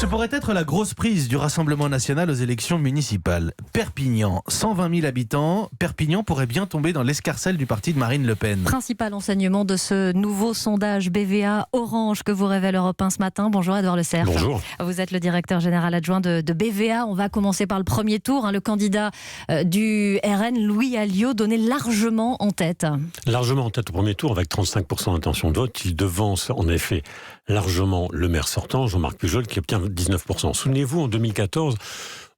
Ce pourrait être la grosse prise du Rassemblement national aux élections municipales. Perpignan, 120 000 habitants. Perpignan pourrait bien tomber dans l'escarcelle du parti de Marine Le Pen. Principal enseignement de ce nouveau sondage BVA Orange que vous révèle Europe 1 ce matin. Bonjour Édouard Le Cerf. Bonjour. Vous êtes le directeur général adjoint de BVA. On va commencer par le premier tour. Le candidat du RN, Louis Alliot, donné largement en tête. Largement en tête au premier tour avec 35% d'intention de vote. Il devance en effet largement le maire sortant, Jean-Marc Pujol, qui obtient 19%. Souvenez-vous, en 2014,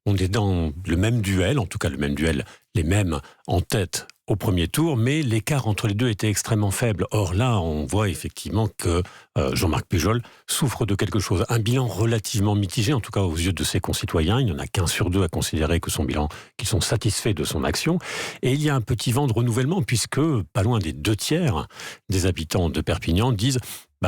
on est dans le même duel, en tout cas le même duel, les mêmes en tête au premier tour, mais l'écart entre les deux était extrêmement faible. Or là, on voit effectivement que Jean-Marc Pujol souffre de quelque chose. Un bilan relativement mitigé, en tout cas aux yeux de ses concitoyens. Il n'y en a qu'un sur deux à considérer que son bilan, qu'ils sont satisfaits de son action. Et il y a un petit vent de renouvellement, puisque pas loin des 2/3 des habitants de Perpignan disent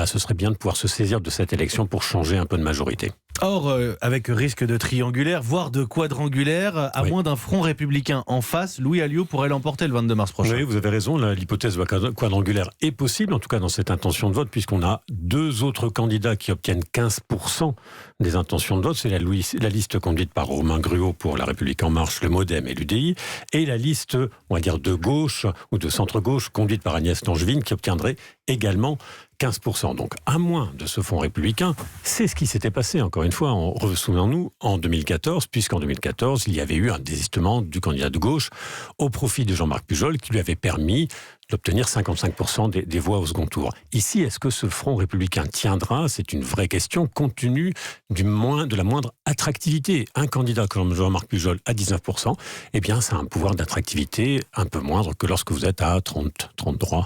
ce serait bien de pouvoir se saisir de cette élection pour changer un peu de majorité. Or, avec risque de triangulaire, voire de quadrangulaire, à moins d'un front républicain en face, Louis Alliot pourrait l'emporter le 22 mars prochain. Oui, vous avez raison, l'hypothèse quadrangulaire est possible, en tout cas dans cette intention de vote, puisqu'on a deux autres candidats qui obtiennent 15% des intentions de vote. C'est la liste conduite par Romain Gruot pour La République En Marche, le MoDem et l'UDI, et la liste, on va dire, de gauche ou de centre-gauche, conduite par Agnès Langevin, qui obtiendrait également 15%. Donc, à moins de ce front républicain, c'est ce qui s'était passé, encore une fois, souvenons-nous, en 2014, puisqu'en 2014, il y avait eu un désistement du candidat de gauche au profit de Jean-Marc Pujol, qui lui avait permis d'obtenir 55% des voix au second tour. Ici, est-ce que ce front républicain tiendra ? C'est une vraie question, compte tenu de la moindre attractivité. Un candidat comme Jean-Marc Pujol à 19%, eh bien, ça a un pouvoir d'attractivité un peu moindre que lorsque vous êtes à 33%.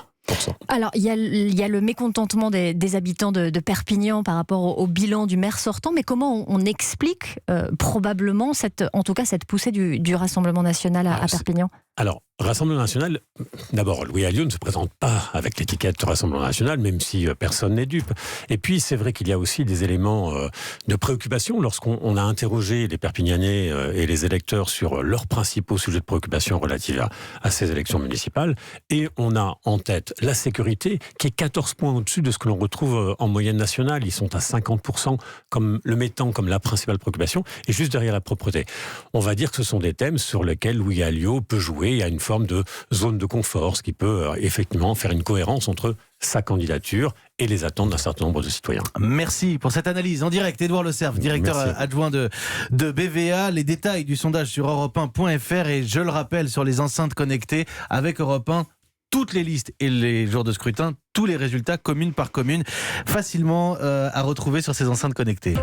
Alors, il y a le mécontentement des habitants de Perpignan par rapport au bilan du maire sortant, mais comment on explique probablement cette poussée du Rassemblement national à Perpignan ? Alors, Rassemblement national, d'abord, Louis Alliot ne se présente pas avec l'étiquette Rassemblement national, même si personne n'est dupe. Et puis, c'est vrai qu'il y a aussi des éléments de préoccupation lorsqu'on a interrogé les Perpignanais et les électeurs sur leurs principaux sujets de préoccupation relatifs à ces élections municipales. Et on a en tête la sécurité, qui est 14 points au-dessus de ce que l'on retrouve en moyenne nationale. Ils sont à 50%, le mettant comme la principale préoccupation, et juste derrière la propreté. On va dire que ce sont des thèmes sur lesquels Louis Alliot peut jouer. Il y a une forme de zone de confort, ce qui peut effectivement faire une cohérence entre sa candidature et les attentes d'un certain nombre de citoyens. Merci pour cette analyse en direct. Édouard Le Cerf, directeur adjoint de BVA. Les détails du sondage sur europe1.fr et je le rappelle sur les enceintes connectées avec Europe 1. Toutes les listes et les jours de scrutin, tous les résultats commune par commune, facilement à retrouver sur ces enceintes connectées.